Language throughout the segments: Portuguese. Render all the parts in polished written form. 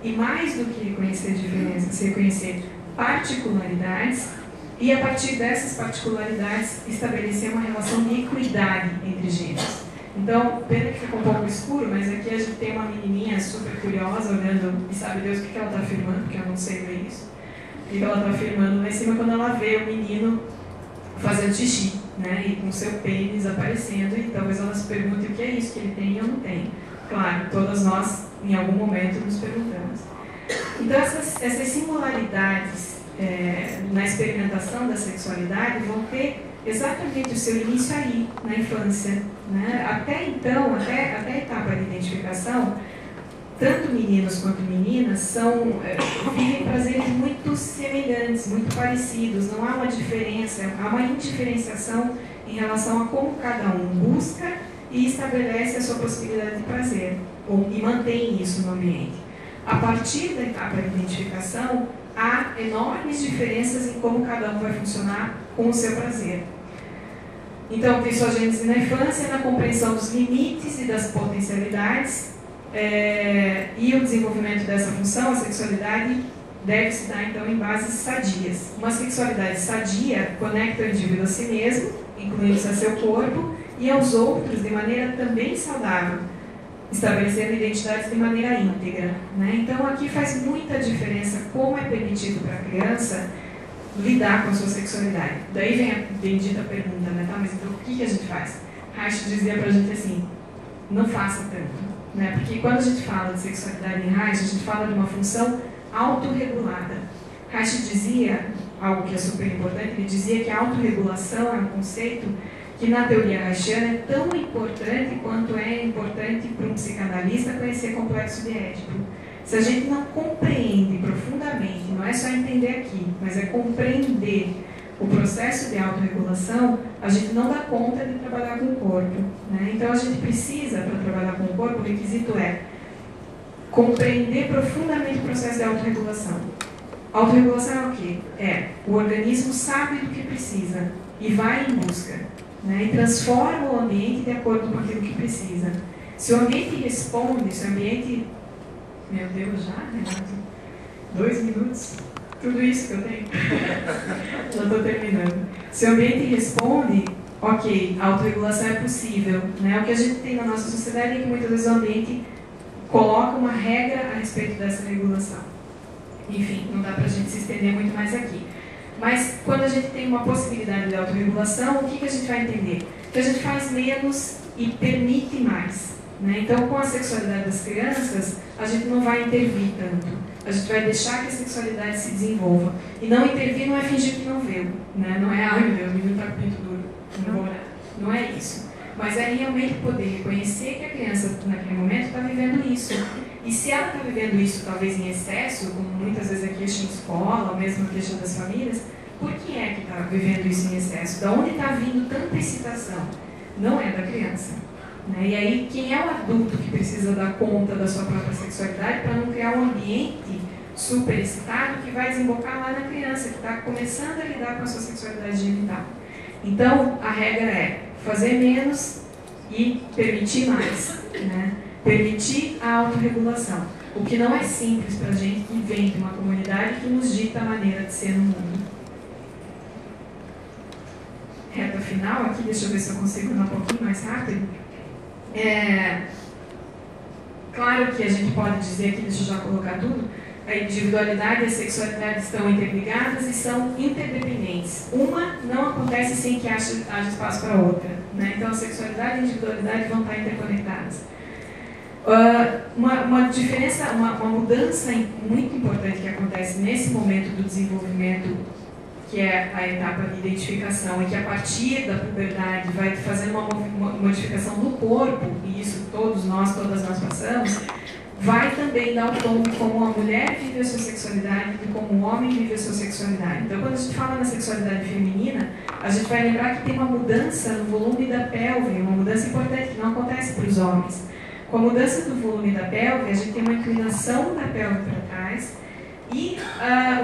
E mais do que reconhecer diferenças, reconhecer particularidades e, a partir dessas particularidades, estabelecer uma relação de equidade entre gêneros. Então, pena que ficou um pouco escuro, mas aqui a gente tem uma menininha super curiosa, olhando, e sabe Deus o que ela está afirmando, porque eu não sei ler isso. O que ela está afirmando lá em cima quando ela vê o menino fazendo xixi, né, e com seu pênis aparecendo, e talvez ela se pergunte o que é isso que ele tem ou não tem. Claro, todas nós, em algum momento, nos perguntamos. Então, essas singularidades na experimentação da sexualidade vão ter exatamente o seu início aí, na infância, né? Até então, até a etapa de identificação, tanto meninos quanto meninas vivem prazeres muito semelhantes, muito parecidos, não há uma diferença, há uma indiferenciação em relação a como cada um busca e estabelece a sua possibilidade de prazer, e mantém isso no ambiente. A partir da etapa de identificação, há enormes diferenças em como cada um vai funcionar com o seu prazer. Então, tem sua gênese na infância, na compreensão dos limites e das potencialidades, e o desenvolvimento dessa função, a sexualidade, deve se dar, então, em bases sadias. Uma sexualidade sadia conecta o indivíduo a si mesmo, incluindo-se a seu corpo, e aos outros de maneira também saudável, estabelecendo identidades de maneira íntegra, né? Então, aqui faz muita diferença como é permitido para a criança lidar com a sua sexualidade. Daí vem a bendita pergunta, né? Tá, mas então o que a gente faz? Reich dizia pra gente assim, não faça tanto, né? Porque quando a gente fala de sexualidade em Reich, a gente fala de uma função autorregulada. Reich dizia, algo que é super importante, ele dizia que a autorregulação é um conceito que na teoria reichiana é tão importante quanto é importante para um psicanalista conhecer complexo de Édipo. Se a gente não compreende profundamente, não é só entender aqui, mas é compreender o processo de autorregulação, a gente não dá conta de trabalhar com o corpo, né? Então a gente precisa, para trabalhar com o corpo, o requisito é compreender profundamente o processo de autorregulação. Autorregulação é o quê? É o organismo sabe do que precisa e vai em busca, né? E transforma o ambiente de acordo com aquilo que precisa. Se o ambiente responde, se o ambiente... Meu Deus, já, Renato? 2 minutos? Tudo isso que eu tenho? Já estou terminando. Se o ambiente responde, ok, a autorregulação é possível, né? O que a gente tem na nossa sociedade é que muitas vezes o ambiente coloca uma regra a respeito dessa regulação. Enfim, não dá para a gente se estender muito mais aqui. Mas quando a gente tem uma possibilidade de autorregulação, o que a gente vai entender? Que a gente faz menos e permite mais, né? Então, com a sexualidade das crianças, a gente não vai intervir tanto. A gente vai deixar que a sexualidade se desenvolva. E não intervir não é fingir que não viu, né? Não é, ai meu Deus, o menino está com o pinto duro, não vou orar. Não é isso. Mas é realmente poder reconhecer que a criança, naquele momento, está vivendo isso. E se ela está vivendo isso, talvez em excesso, como muitas vezes a queixa em escola, ou mesmo a queixa das famílias, por que é que está vivendo isso em excesso? Da onde está vindo tanta excitação? Não é da criança. Né? E aí, quem é o adulto que precisa dar conta da sua própria sexualidade para não criar um ambiente super excitado que vai desembocar lá na criança, que está começando a lidar com a sua sexualidade genital? Então, a regra é fazer menos e permitir mais, né? Permitir a autorregulação, o que não é simples para a gente que vem de uma comunidade que nos dita a maneira de ser no mundo. Reta final aqui, deixa eu ver se eu consigo ir um pouquinho mais rápido. Claro que a gente pode dizer aqui, deixa eu já colocar tudo, a individualidade e a sexualidade estão interligadas e são interdependentes. Uma não acontece sem que haja espaço para a outra, né? Então a sexualidade e a individualidade vão estar interconectadas. Uma diferença, uma mudança muito importante que acontece nesse momento do desenvolvimento, que é a etapa de identificação, e que a partir da puberdade vai fazer uma modificação do corpo, e isso todas nós passamos, vai também dar o tom de como a mulher vive a sua sexualidade e como o homem vive a sua sexualidade. Então, quando a gente fala na sexualidade feminina, a gente vai lembrar que tem uma mudança no volume da pelve, uma mudança importante que não acontece para os homens. Com a mudança do volume da pelve, a gente tem uma inclinação da pelve para trás e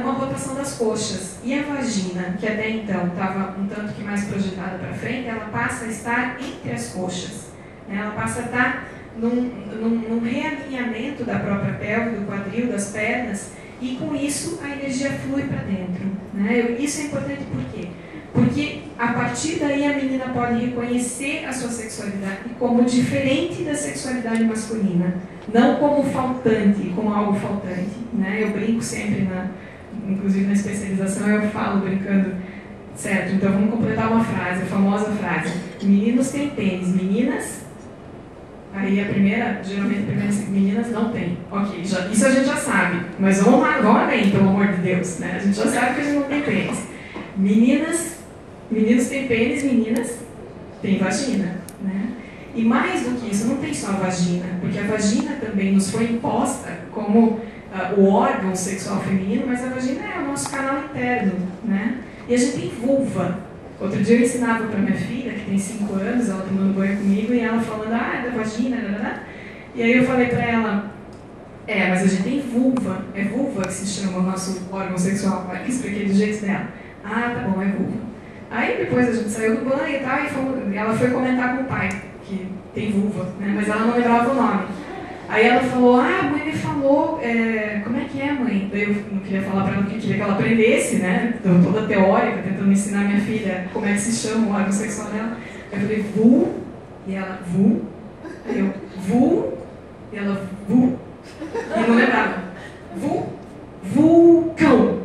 uma rotação das coxas. E a vagina, que até então estava um tanto que mais projetada para frente, ela passa a estar entre as coxas, né? Ela passa a estar num realinhamento da própria pelve, do quadril, das pernas, e com isso a energia flui para dentro, né? Isso é importante por quê? Porque a partir daí a menina pode reconhecer a sua sexualidade como diferente da sexualidade masculina, não como faltante, como algo faltante, né? Eu brinco sempre, inclusive na especialização eu falo brincando, certo? Então vamos completar uma frase, a famosa frase: meninos têm pênis, meninas... Aí geralmente a primeira meninas não tem. Ok, isso a gente já sabe, mas vamos além, pelo amor de Deus, né? A gente já sabe que a gente não tem pênis. Meninos têm pênis, meninas têm vagina, né? E mais do que isso, não tem só a vagina, porque a vagina também nos foi imposta como o órgão sexual feminino, mas a vagina é o nosso canal interno, né? E a gente tem vulva. Outro dia eu ensinava para minha filha, que tem 5 anos, ela tomando banho comigo, e ela falando, da vagina, né? E aí eu falei para ela, mas a gente tem vulva, é vulva que se chama o nosso órgão sexual, que expliquei do jeito dela. Ah, tá bom, é vulva. Aí depois a gente saiu do banho e tal, e ela foi comentar com o pai, que tem vulva, né? Mas ela não lembrava o nome. Aí ela falou, a mãe me falou, como é que é, mãe? Daí eu não queria falar para ela porque queria que ela aprendesse, né? Então, toda teórica, tentando ensinar minha filha como é que se chama o órgão sexual dela. Aí eu falei, vu, e ela, vu. Aí eu, vu, e ela, vu. E não lembrava. Vulcão.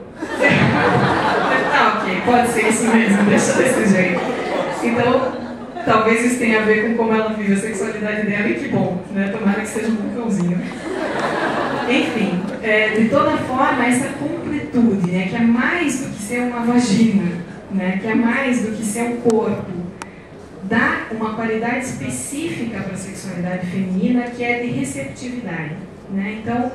Tá, ok, pode ser isso mesmo, deixa desse jeito. Então, talvez isso tenha a ver com como ela vive a sexualidade dela, e que bom, né? Tomara que seja um vulcãozinho. Enfim, de toda forma, essa completude, né, que é mais do que ser uma vagina, né, que é mais do que ser um corpo, dá uma qualidade específica para a sexualidade feminina, que é de receptividade, né? Então,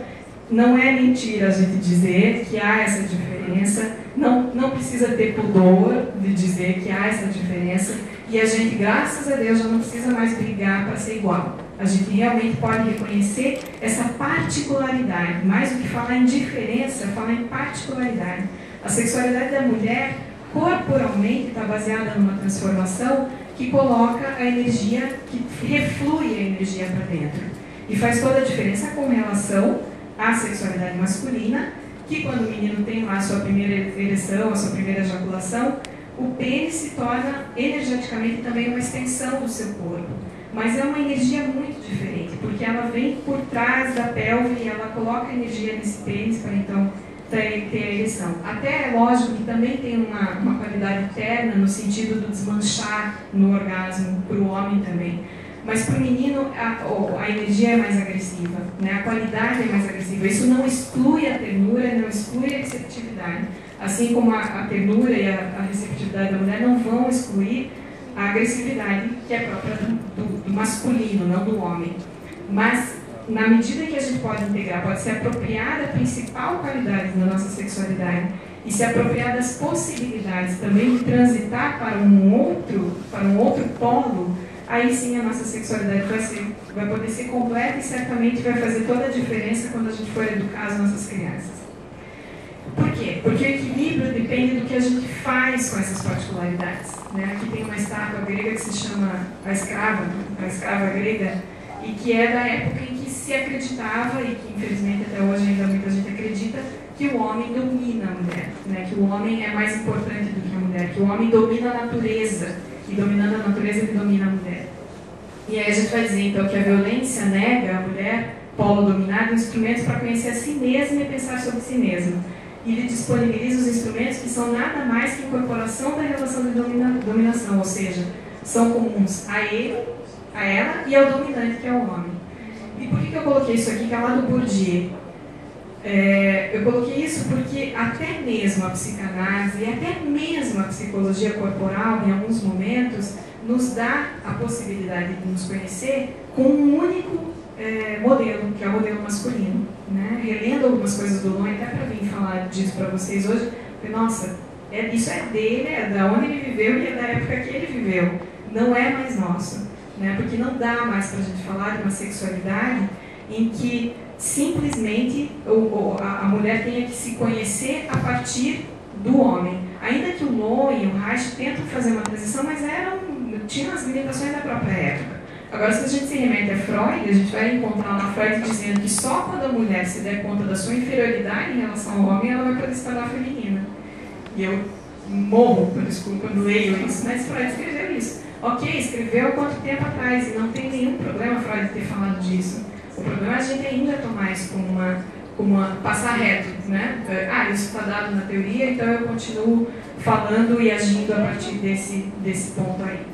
não é mentira a gente dizer que há essa diferença, não precisa ter pudor de dizer que há essa diferença, e a gente, graças a Deus, já não precisa mais brigar para ser igual. A gente realmente pode reconhecer essa particularidade, mais do que falar em diferença, falar em particularidade. A sexualidade da mulher, corporalmente, está baseada numa transformação que coloca a energia, que reflui a energia para dentro. E faz toda a diferença com relação à sexualidade masculina, que quando o menino tem lá a sua primeira ereção, a sua primeira ejaculação, o pênis se torna energeticamente também uma extensão do seu corpo. Mas é uma energia muito diferente, porque ela vem por trás da pelve e ela coloca energia nesse pênis para então ter a ereção. Até é lógico que também tem uma qualidade interna no sentido do desmanchar no orgasmo, para o homem também. Mas para o menino a energia é mais agressiva, né? A qualidade é mais agressiva. Isso não exclui a ternura, não exclui a receptividade. Assim como a ternura e a receptividade da mulher não vão excluir a agressividade que é própria do masculino, não do homem. Mas, na medida que a gente pode integrar, pode se apropriar da principal qualidade da nossa sexualidade e se apropriar das possibilidades também de transitar para um outro polo, aí sim a nossa sexualidade vai poder ser completa e certamente vai fazer toda a diferença quando a gente for educar as nossas crianças. Por quê? Porque o equilíbrio depende do que a gente faz com essas particularidades, né? Aqui tem uma estátua grega que se chama a escrava grega, e que é da época em que se acreditava, e que infelizmente até hoje ainda muita gente acredita, que o homem domina a mulher, né? Que o homem é mais importante do que a mulher, que o homem domina a natureza, e dominando a natureza ele domina a mulher. E aí a gente vai dizer então que a violência nega a mulher, polo dominado, instrumentos para conhecer a si mesma e pensar sobre si mesma. E ele disponibiliza os instrumentos que são nada mais que incorporação da relação de dominação, ou seja, são comuns a ela e ao dominante, que é o homem. E por que eu coloquei isso aqui, que é lá do Bourdieu? Eu coloquei isso porque até mesmo a psicanálise e até mesmo a psicologia corporal, em alguns momentos, nos dá a possibilidade de nos conhecer com um único modelo, que é o modelo masculino, né? Relendo algumas coisas do Lowen, até para vir falar disso para vocês hoje, porque, nossa, isso é dele, é da onde ele viveu e é da época que ele viveu, não é mais nosso, né? Porque não dá mais para a gente falar de uma sexualidade em que simplesmente a mulher tenha que se conhecer a partir do homem. Ainda que o Lowen e o Reich tentam fazer uma transição, mas tinham as limitações da própria época. Agora, se a gente se remete a Freud, a gente vai encontrar lá Freud dizendo que só quando a mulher se der conta da sua inferioridade em relação ao homem, ela vai poder se tornar feminina. E eu morro, desculpa, quando leio isso, mas Freud escreveu isso. Ok, escreveu há quanto tempo atrás, e não tem nenhum problema Freud ter falado disso. O problema é a gente ainda tomar isso como uma passar reto, né? Isso está dado na teoria, então eu continuo falando e agindo a partir desse ponto aí.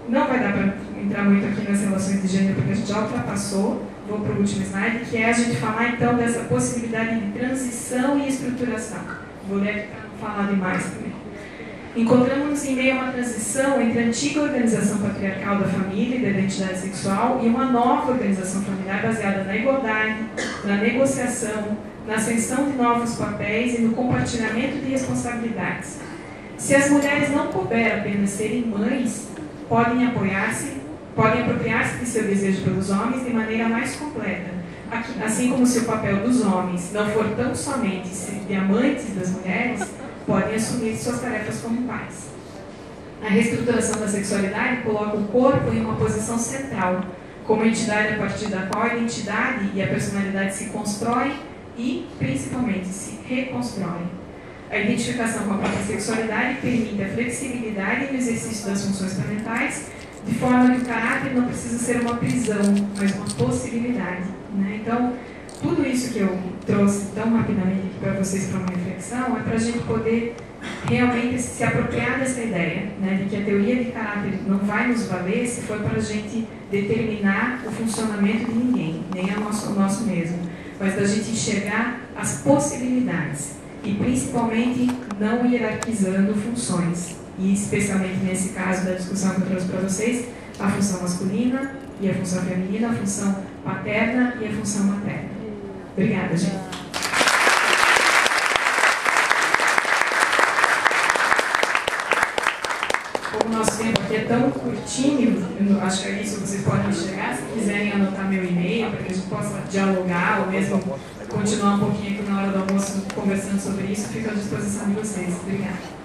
Não vai dar para entrar muito aqui nas relações de gênero, porque a gente já ultrapassou. Vou para o último slide, que é a gente falar então dessa possibilidade de transição e estruturação. Vou ler aqui para não falar demais também. Encontramos-nos em meio a uma transição entre a antiga organização patriarcal da família e da identidade sexual e uma nova organização familiar baseada na igualdade, na negociação, na ascensão de novos papéis e no compartilhamento de responsabilidades. Se as mulheres não couber apenas serem mães, podem apropriar-se de seu desejo pelos homens de maneira mais completa, assim como se o papel dos homens não for tão somente de amantes das mulheres, podem assumir suas tarefas como pais. A reestruturação da sexualidade coloca o corpo em uma posição central, como entidade a partir da qual a identidade e a personalidade se constroem e, principalmente, se reconstroem. A identificação com a própria sexualidade permite a flexibilidade no exercício das funções parentais, de forma que o caráter não precisa ser uma prisão, mas uma possibilidade, né? Então, tudo isso que eu trouxe tão rapidamente aqui para vocês para uma reflexão é para a gente poder realmente se apropriar dessa ideia, né, de que a teoria de caráter não vai nos valer se for para a gente determinar o funcionamento de ninguém, nem o nosso mesmo, mas da gente enxergar as possibilidades e principalmente não hierarquizando funções, e especialmente nesse caso da discussão que eu trouxe para vocês, a função masculina e a função feminina, a função paterna e a função materna. Obrigada, gente. Como o nosso tempo aqui é tão curtinho, eu acho que é isso que vocês podem enxergar. Se quiserem anotar meu e-mail para que a gente possa dialogar ou mesmo continuar um pouquinho aqui na hora do almoço conversando sobre isso, fico à disposição de vocês. Obrigada.